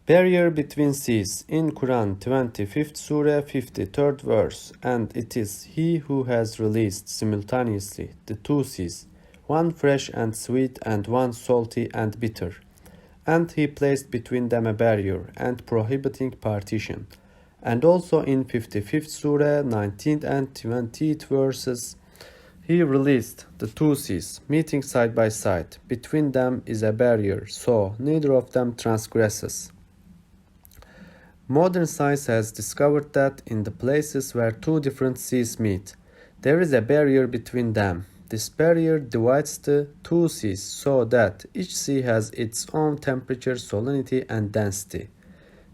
Barrier between seas in Quran 25th Surah 53rd verse, and it is He who has released simultaneously the two seas, one fresh and sweet and one salty and bitter, and He placed between them a barrier and prohibiting partition. And also in 55th Surah 19th and 20th verses, He released the two seas, meeting side by side. Between them is a barrier, so neither of them transgresses. Modern science has discovered that in the places where two different seas meet, there is a barrier between them. This barrier divides the two seas so that each sea has its own temperature, salinity, and density.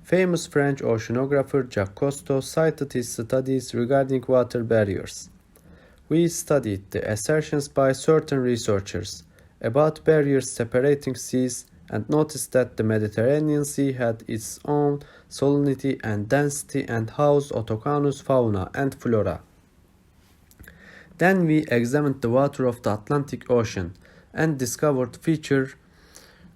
Famous French oceanographer Jacques Cousteau cited his studies regarding water barriers. We studied the assertions by certain researchers about barriers separating seas and noticed that the Mediterranean Sea had its own salinity and density and housed autochthonous fauna and flora. Then we examined the water of the Atlantic Ocean and discovered features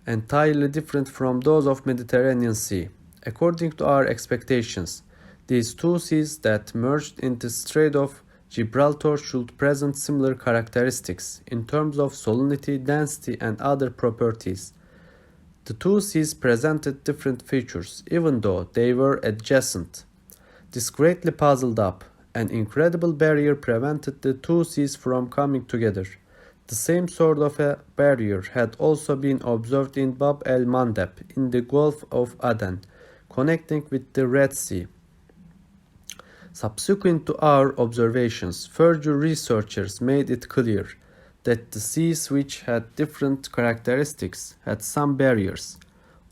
entirely different from those of Mediterranean Sea. According to our expectations, these two seas that merged in the Strait of Gibraltar should present similar characteristics in terms of salinity, density, and other properties. The two seas presented different features, even though they were adjacent. This greatly puzzled us. An incredible barrier prevented the two seas from coming together. The same sort of a barrier had also been observed in Bab el-Mandeb in the Gulf of Aden, connecting with the Red Sea. Subsequent to our observations, further researchers made it clear that the seas which had different characteristics had some barriers.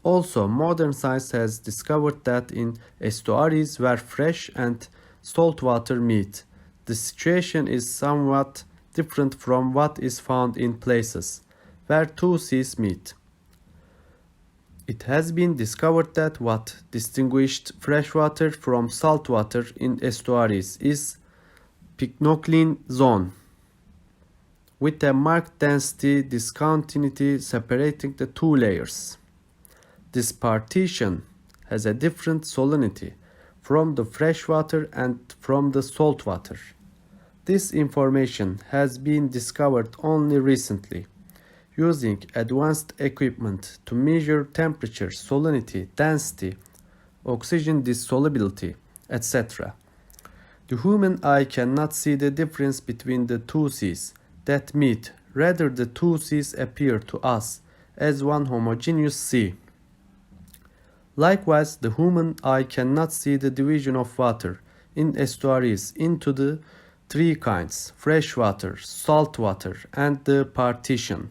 Also, modern science has discovered that in estuaries where fresh and salt water meet, the situation is somewhat different from what is found in places where two seas meet. It has been discovered that what distinguished freshwater from saltwater in estuaries is pycnocline zone, with a marked density discontinuity separating the two layers. This partition has a different salinity from the freshwater and from the saltwater. This information has been discovered only recently, using advanced equipment to measure temperature, salinity, density, oxygen dissolubility, etc. The human eye cannot see the difference between the two seas that meet, rather the two seas appear to us as one homogeneous sea. Likewise, the human eye cannot see the division of water in estuaries into the three kinds: freshwater, saltwater, and the partition.